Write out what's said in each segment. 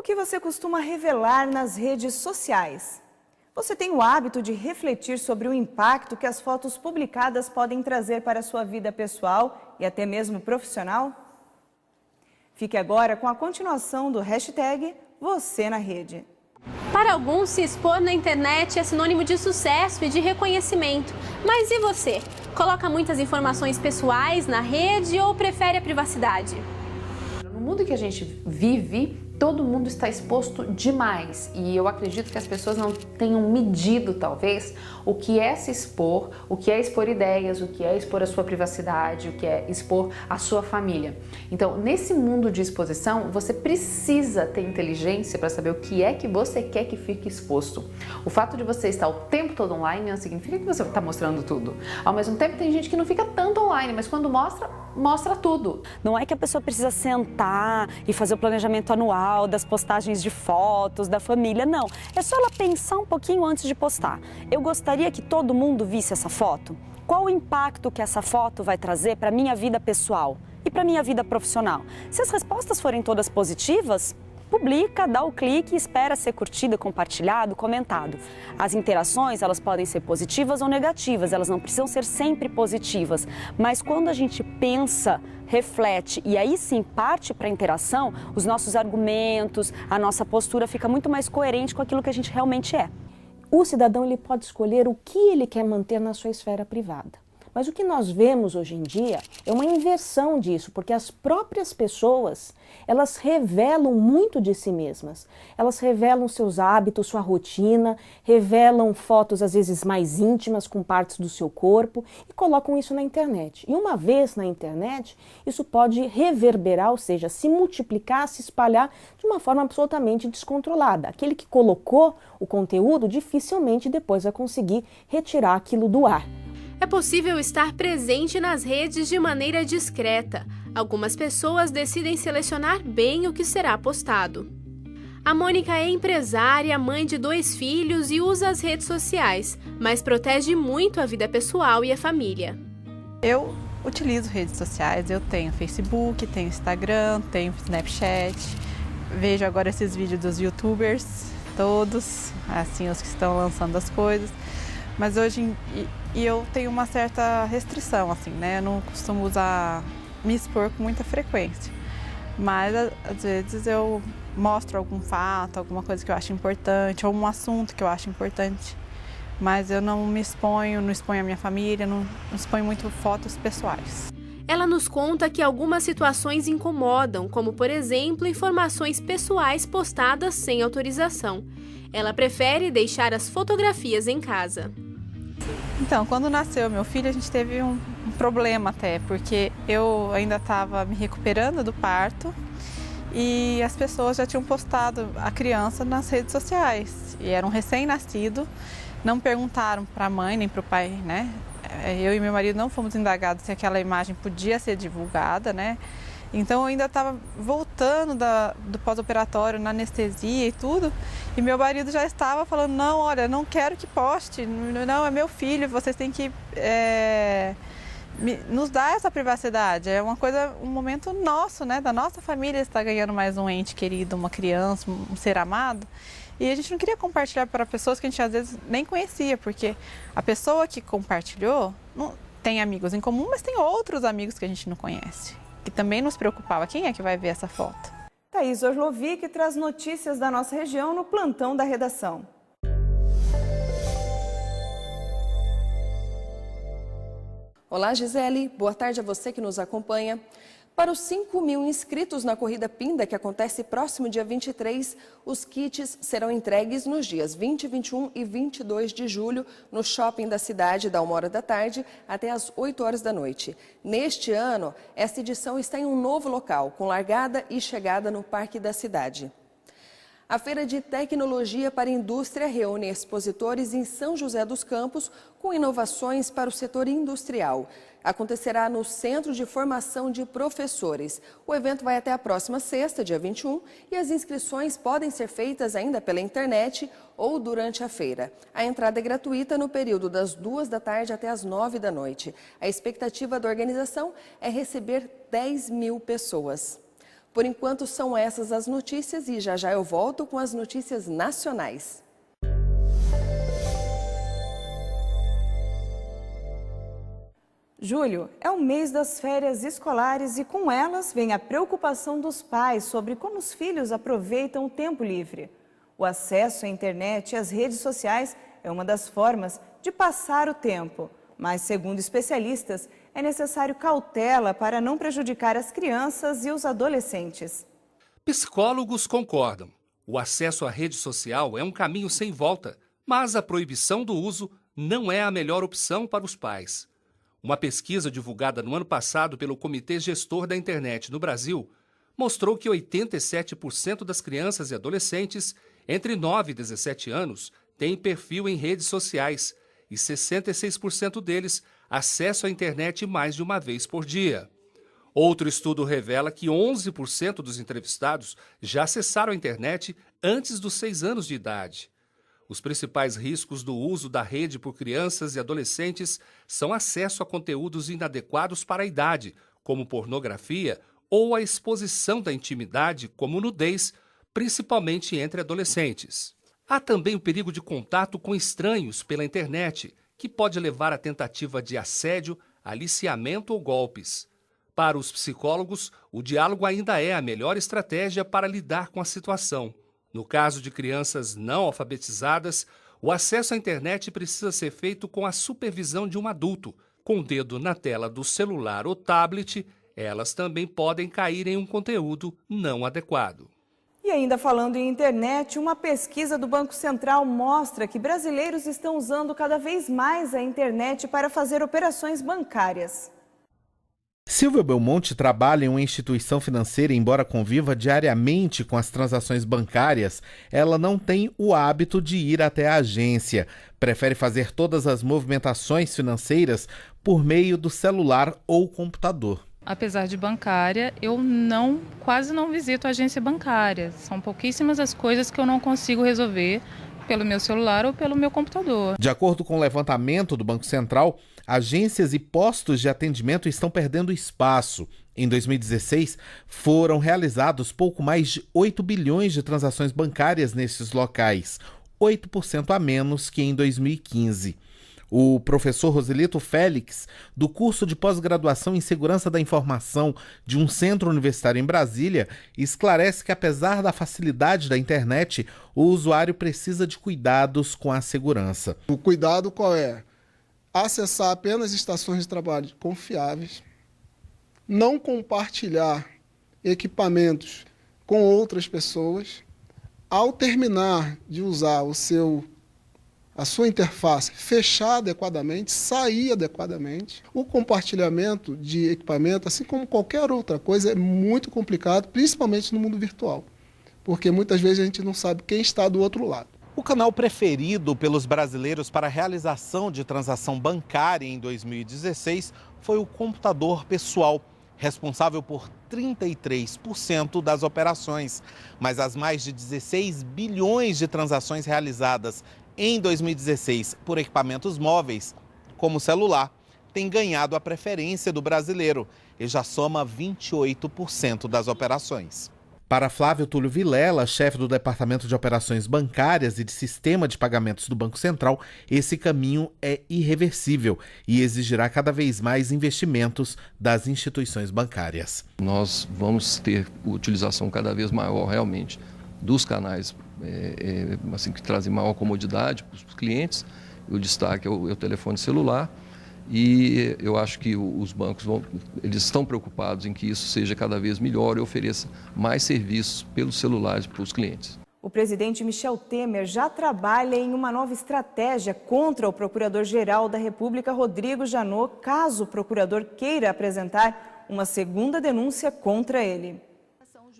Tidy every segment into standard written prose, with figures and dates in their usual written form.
O que você costuma revelar nas redes sociais? Você tem o hábito de refletir sobre o impacto que as fotos publicadas podem trazer para a sua vida pessoal e até mesmo profissional? Fique agora com a continuação do hashtag Você na Rede. Para alguns, se expor na internet é sinônimo de sucesso e de reconhecimento. Mas e você? Coloca muitas informações pessoais na rede ou prefere a privacidade? No mundo que a gente vive, todo mundo está exposto demais e eu acredito que as pessoas não tenham medido, talvez, o que é se expor, o que é expor ideias, o que é expor a sua privacidade, o que é expor a sua família. Então, nesse mundo de exposição, você precisa ter inteligência para saber o que é que você quer que fique exposto. O fato de você estar o tempo todo online não significa que você está mostrando tudo. Ao mesmo tempo, tem gente que não fica tanto online, mas quando mostra tudo. Não é que a pessoa precisa sentar e fazer o planejamento anual das postagens de fotos, da família, não. É só ela pensar um pouquinho antes de postar. Eu gostaria que todo mundo visse essa foto. Qual o impacto que essa foto vai trazer para a minha vida pessoal e para a minha vida profissional? Se as respostas forem todas positivas, publica, dá o clique e espera ser curtida, compartilhado, comentado. As interações, elas podem ser positivas ou negativas, elas não precisam ser sempre positivas. Mas quando a gente pensa, reflete e aí sim parte para a interação, os nossos argumentos, a nossa postura fica muito mais coerente com aquilo que a gente realmente é. O cidadão ele pode escolher o que ele quer manter na sua esfera privada. Mas o que nós vemos hoje em dia é uma inversão disso, porque as próprias pessoas, elas revelam muito de si mesmas. Elas revelam seus hábitos, sua rotina, revelam fotos às vezes mais íntimas com partes do seu corpo e colocam isso na internet. E uma vez na internet, isso pode reverberar, ou seja, se multiplicar, se espalhar de uma forma absolutamente descontrolada. Aquele que colocou o conteúdo dificilmente depois vai conseguir retirar aquilo do ar. É possível estar presente nas redes de maneira discreta. Algumas pessoas decidem selecionar bem o que será postado. A Mônica é empresária, mãe de 2 filhos e usa as redes sociais, mas protege muito a vida pessoal e a família. Eu utilizo redes sociais, eu tenho Facebook, tenho Instagram, tenho Snapchat, vejo agora esses vídeos dos youtubers, todos, assim, os que estão lançando as coisas. Mas hoje eu tenho uma certa restrição, assim, né? Eu não costumo me expor com muita frequência. Mas, às vezes, eu mostro algum fato, alguma coisa que eu acho importante, ou um assunto que eu acho importante. Mas eu não me exponho, não exponho a minha família, não exponho muito fotos pessoais. Ela nos conta que algumas situações incomodam, como, por exemplo, informações pessoais postadas sem autorização. Ela prefere deixar as fotografias em casa. Então, quando nasceu meu filho, a gente teve um problema até, porque eu ainda estava me recuperando do parto e as pessoas já tinham postado a criança nas redes sociais. E era um recém-nascido, não perguntaram para a mãe nem para o pai, né? Eu e meu marido não fomos indagados se aquela imagem podia ser divulgada, né? Então eu ainda estava voltando do pós-operatório, na anestesia e tudo, e meu marido já estava falando, não, olha, não quero que poste, não, é meu filho, vocês têm que nos dar essa privacidade. É uma coisa, um momento nosso, né, da nossa família estar ganhando mais um ente querido, uma criança, um ser amado. E a gente não queria compartilhar para pessoas que a gente às vezes nem conhecia, porque a pessoa que compartilhou não tem amigos em comum, mas tem outros amigos que a gente não conhece, que também nos preocupava. Quem é que vai ver essa foto? Thaís Orlovic traz notícias da nossa região no plantão da redação. Olá, Gisele. Boa tarde a você que nos acompanha. Para os 5.000 inscritos na Corrida Pinda, que acontece próximo dia 23, os kits serão entregues nos dias 20, 21 e 22 de julho no shopping da cidade, da 13h até as 8h da noite. Neste ano, esta edição está em um novo local, com largada e chegada no Parque da Cidade. A Feira de Tecnologia para a Indústria reúne expositores em São José dos Campos com inovações para o setor industrial. Acontecerá no Centro de Formação de Professores. O evento vai até a próxima sexta, dia 21, e as inscrições podem ser feitas ainda pela internet ou durante a feira. A entrada é gratuita no período das 14h até as 9h da noite. A expectativa da organização é receber 10.000 pessoas. Por enquanto são essas as notícias e já eu volto com as notícias nacionais. Julho é o mês das férias escolares e com elas vem a preocupação dos pais sobre como os filhos aproveitam o tempo livre. O acesso à internet e às redes sociais é uma das formas de passar o tempo, mas, segundo especialistas, é necessário cautela para não prejudicar as crianças e os adolescentes. Psicólogos concordam. O acesso à rede social é um caminho sem volta, mas a proibição do uso não é a melhor opção para os pais. Uma pesquisa divulgada no ano passado pelo Comitê Gestor da Internet no Brasil mostrou que 87% das crianças e adolescentes entre 9 e 17 anos têm perfil em redes sociais e 66% deles acessam a internet mais de uma vez por dia. Outro estudo revela que 11% dos entrevistados já acessaram a internet antes dos 6 anos de idade. Os principais riscos do uso da rede por crianças e adolescentes são acesso a conteúdos inadequados para a idade, como pornografia, ou a exposição da intimidade, como nudez, principalmente entre adolescentes. Há também o perigo de contato com estranhos pela internet, que pode levar à tentativa de assédio, aliciamento ou golpes. Para os psicólogos, o diálogo ainda é a melhor estratégia para lidar com a situação. No caso de crianças não alfabetizadas, o acesso à internet precisa ser feito com a supervisão de um adulto. Com o dedo na tela do celular ou tablet, elas também podem cair em um conteúdo não adequado. E ainda falando em internet, uma pesquisa do Banco Central mostra que brasileiros estão usando cada vez mais a internet para fazer operações bancárias. Silvia Belmonte trabalha em uma instituição financeira e, embora conviva diariamente com as transações bancárias, ela não tem o hábito de ir até a agência. Prefere fazer todas as movimentações financeiras por meio do celular ou computador. Apesar de bancária, eu quase não visito a agência bancária. São pouquíssimas as coisas que eu não consigo resolver pelo meu celular ou pelo meu computador. De acordo com o levantamento do Banco Central, agências e postos de atendimento estão perdendo espaço. Em 2016, foram realizados pouco mais de 8 bilhões de transações bancárias nesses locais, 8% a menos que em 2015. O professor Roselito Félix, do curso de pós-graduação em Segurança da Informação de um centro universitário em Brasília, esclarece que, apesar da facilidade da internet, o usuário precisa de cuidados com a segurança. O cuidado qual é? Acessar apenas estações de trabalho confiáveis, não compartilhar equipamentos com outras pessoas. Ao terminar de usar a sua interface, fechar adequadamente, sair adequadamente. O compartilhamento de equipamento, assim como qualquer outra coisa, é muito complicado, principalmente no mundo virtual, porque muitas vezes a gente não sabe quem está do outro lado. O canal preferido pelos brasileiros para a realização de transação bancária em 2016 foi o computador pessoal, responsável por 33% das operações. Mas as mais de 16 bilhões de transações realizadas em 2016 por equipamentos móveis, como o celular, tem ganhado a preferência do brasileiro e já soma 28% das operações. Para Flávio Túlio Vilela, chefe do Departamento de Operações Bancárias e de Sistema de Pagamentos do Banco Central, esse caminho é irreversível e exigirá cada vez mais investimentos das instituições bancárias. Nós vamos ter utilização cada vez maior, realmente, dos canais assim, que trazem maior comodidade para os clientes. O destaque é o telefone celular. E eu acho que os bancos eles estão preocupados em que isso seja cada vez melhor e ofereça mais serviços pelos celulares para os clientes. O presidente Michel Temer já trabalha em uma nova estratégia contra o Procurador-Geral da República, Rodrigo Janot, caso o procurador queira apresentar uma segunda denúncia contra ele.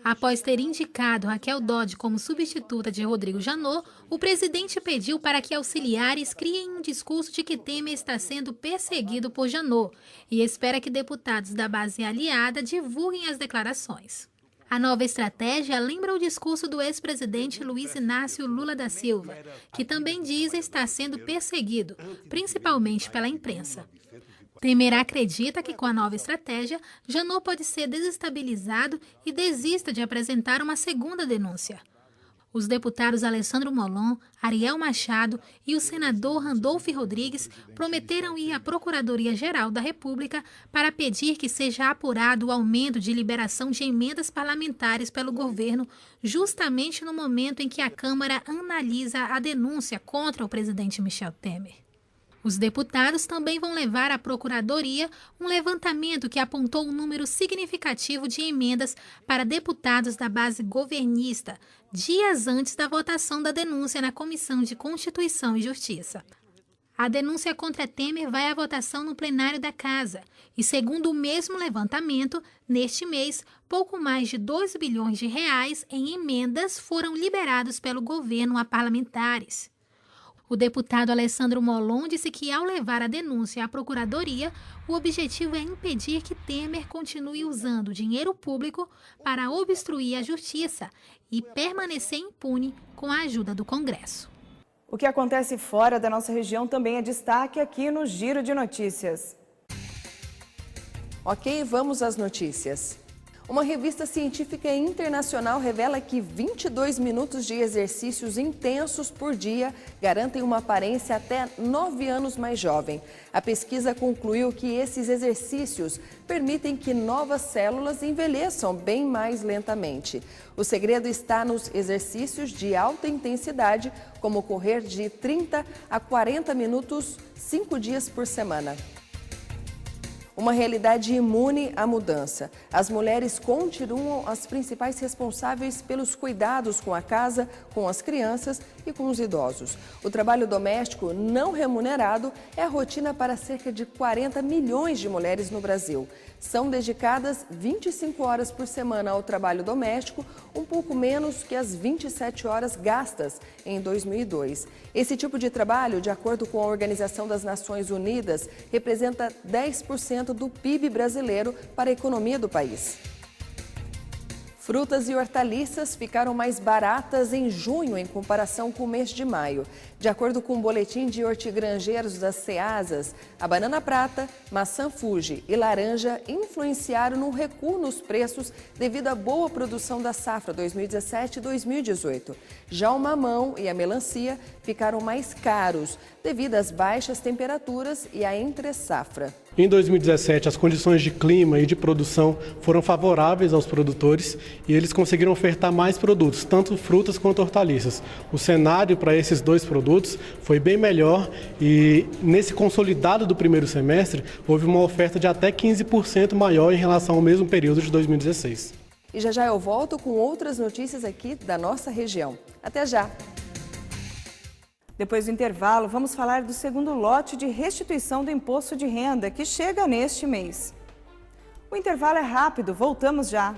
Após ter indicado Raquel Dodge como substituta de Rodrigo Janot, o presidente pediu para que auxiliares criem um discurso de que Temer está sendo perseguido por Janot e espera que deputados da base aliada divulguem as declarações. A nova estratégia lembra o discurso do ex-presidente Luiz Inácio Lula da Silva, que também diz estar sendo perseguido, principalmente pela imprensa. Temer acredita que com a nova estratégia, Janot pode ser desestabilizado e desista de apresentar uma segunda denúncia. Os deputados Alessandro Molon, Ariel Machado e o senador Randolph Rodrigues prometeram ir à Procuradoria-Geral da República para pedir que seja apurado o aumento de liberação de emendas parlamentares pelo governo, justamente no momento em que a Câmara analisa a denúncia contra o presidente Michel Temer. Os deputados também vão levar à Procuradoria um levantamento que apontou um número significativo de emendas para deputados da base governista, dias antes da votação da denúncia na Comissão de Constituição e Justiça. A denúncia contra Temer vai à votação no plenário da Casa e, segundo o mesmo levantamento, neste mês, pouco mais de 2 bilhões de reais em emendas foram liberados pelo governo a parlamentares. O deputado Alessandro Molon disse que, ao levar a denúncia à Procuradoria, o objetivo é impedir que Temer continue usando dinheiro público para obstruir a justiça e permanecer impune com a ajuda do Congresso. O que acontece fora da nossa região também é destaque aqui no Giro de Notícias. Ok, vamos às notícias. Uma revista científica internacional revela que 22 minutos de exercícios intensos por dia garantem uma aparência até 9 anos mais jovem. A pesquisa concluiu que esses exercícios permitem que novas células envelheçam bem mais lentamente. O segredo está nos exercícios de alta intensidade, como correr de 30 a 40 minutos, 5 dias por semana. Uma realidade imune à mudança. As mulheres continuam as principais responsáveis pelos cuidados com a casa, com as crianças e com os idosos. O trabalho doméstico não remunerado é a rotina para cerca de 40 milhões de mulheres no Brasil. São dedicadas 25 horas por semana ao trabalho doméstico, um pouco menos que as 27 horas gastas em 2002. Esse tipo de trabalho, de acordo com a Organização das Nações Unidas, representa 10% do PIB brasileiro para a economia do país. Frutas e hortaliças ficaram mais baratas em junho em comparação com o mês de maio. De acordo com o boletim de hortigranjeiros das Ceasas, a banana prata, maçã Fuji e laranja influenciaram no recuo nos preços devido à boa produção da safra 2017 e 2018. Já o mamão e a melancia ficaram mais caros devido às baixas temperaturas e à entre-safra. Em 2017, as condições de clima e de produção foram favoráveis aos produtores e eles conseguiram ofertar mais produtos, tanto frutas quanto hortaliças. O cenário para esses dois produtos foi bem melhor e nesse consolidado do primeiro semestre houve uma oferta de até 15% maior em relação ao mesmo período de 2016. E já eu volto com outras notícias aqui da nossa região. Até já! Depois do intervalo, vamos falar do segundo lote de restituição do imposto de renda que chega neste mês. O intervalo é rápido, voltamos já.